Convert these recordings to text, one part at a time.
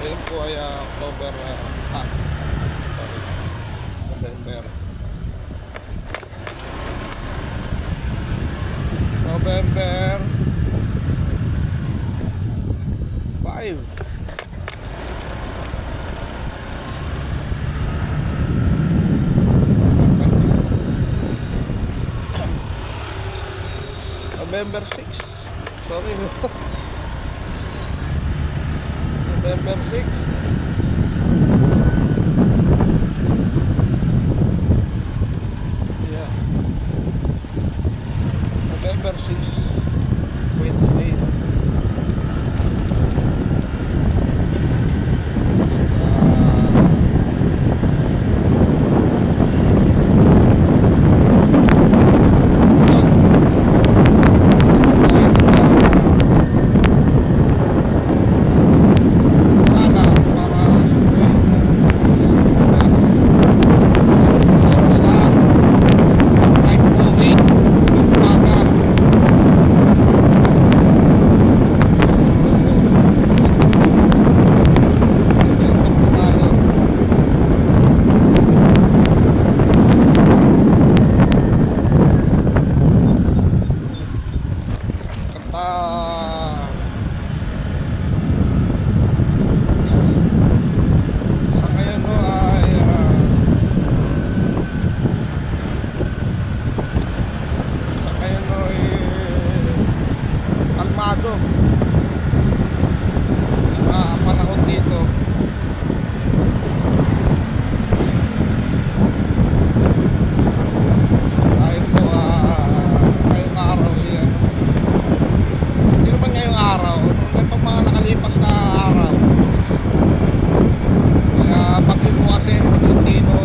Ngayon po ay October November November 5. November 6. Sorry. November 6. Yeah. November 6. Wednesday. Panahon dito dahil po ngayong araw yan, hindi naman ngayong araw, itong mga nakalipas na araw, kaya pag yun po kasi dito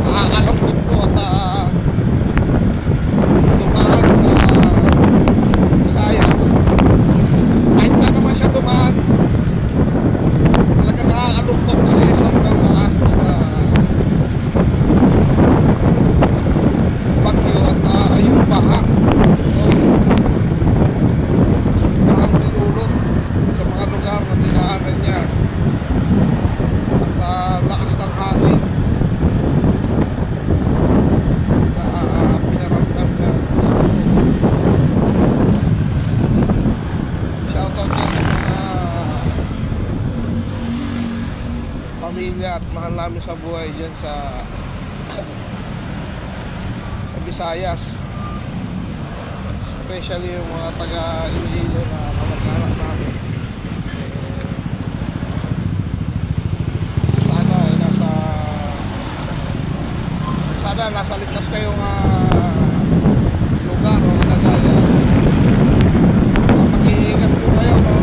nakakalungkot po at dumaan sa Visayas. Kahit saan naman siya dumaan, talagang nakakalungkot kasi sobrang lakas ng bagyo at yung baha. Bahang nilulot sa mga lugar na dinaanan niya at lakas ng hangin. Pamilya at mahal namin sa buhay dyan sa Visayas, especially yung mga taga Iloilo na kamag-anak namin. Sana nasa ligtas kayong lugar o lagayan. Mag-iingat po kayo, no?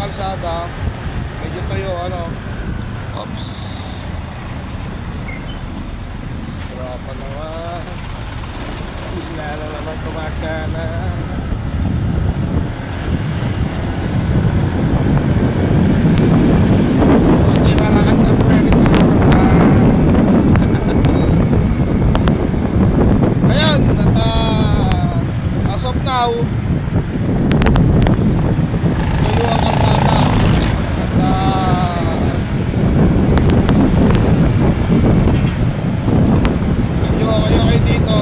kalsada. Medyo tayo, ano. Oops. Tropa naman. Bigla na naman kumakana. Hindi malakas ang preno sa tropa. Ayan, at as of now, tayo ang kalsada. At medyo okay dito.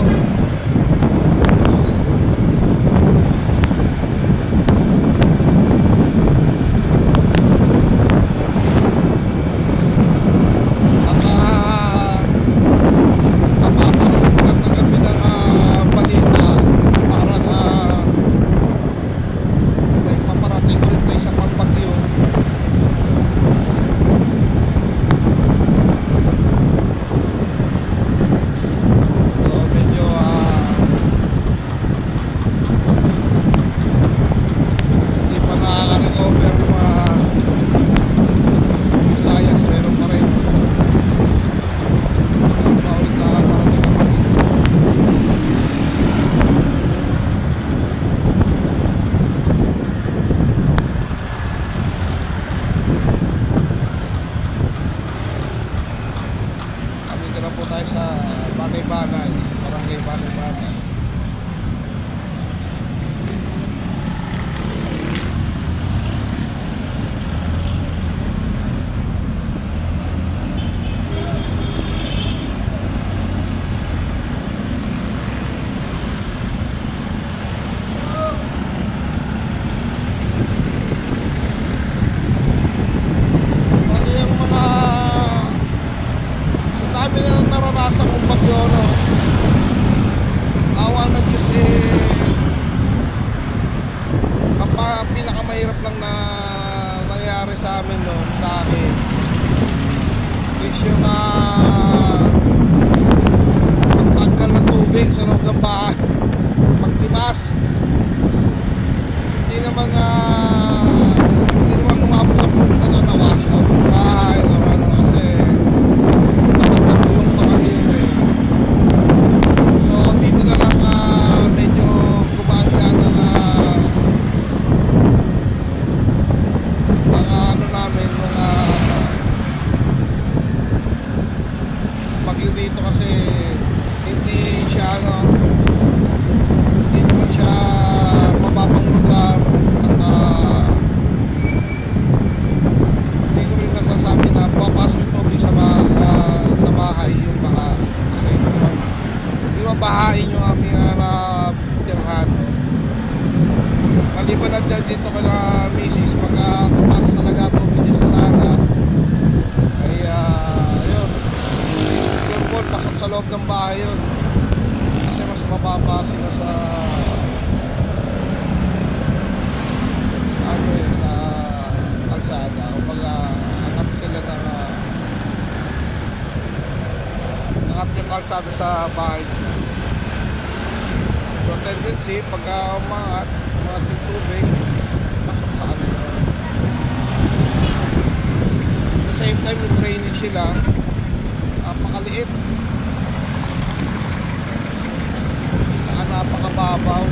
Banay, barangay Banay. Bali yung mga sa dami na naranasan kong bagyo, no? Awa ng Diyos pinakamahirap lang na nangyari sa amin, no? Sa akin is yung pagtanggal ng tubig sa loob ng bahay, pagtimas. Hindi naman umabot sa punto na nawash out ng bahay o ano, kasi nakatulong pa kami yun eh. So dito na lang medyo gumaan yan ang ano namin, mga bagyo dito, kasi hindi siya hindi naman siya mababang lugar. At hindi ko rin nasasabi na papasok yung tubig sa bahay, yung baha, kasi hindi mabahain yung aming tirhan. Maliban na dito ka na misis, pagka tumaas talaga tubig niya sa sala, ay yun, yung pool pasok sa loob ng bahay yun, kasi mas mababa sila sa kalsada. Kumbaga angat sila angat yung kalsada sa bahay nila. So tendency pagka umangat yung tubig, pasok sa kanila. At the same time yung drainage sila napakaliit, napakababaw.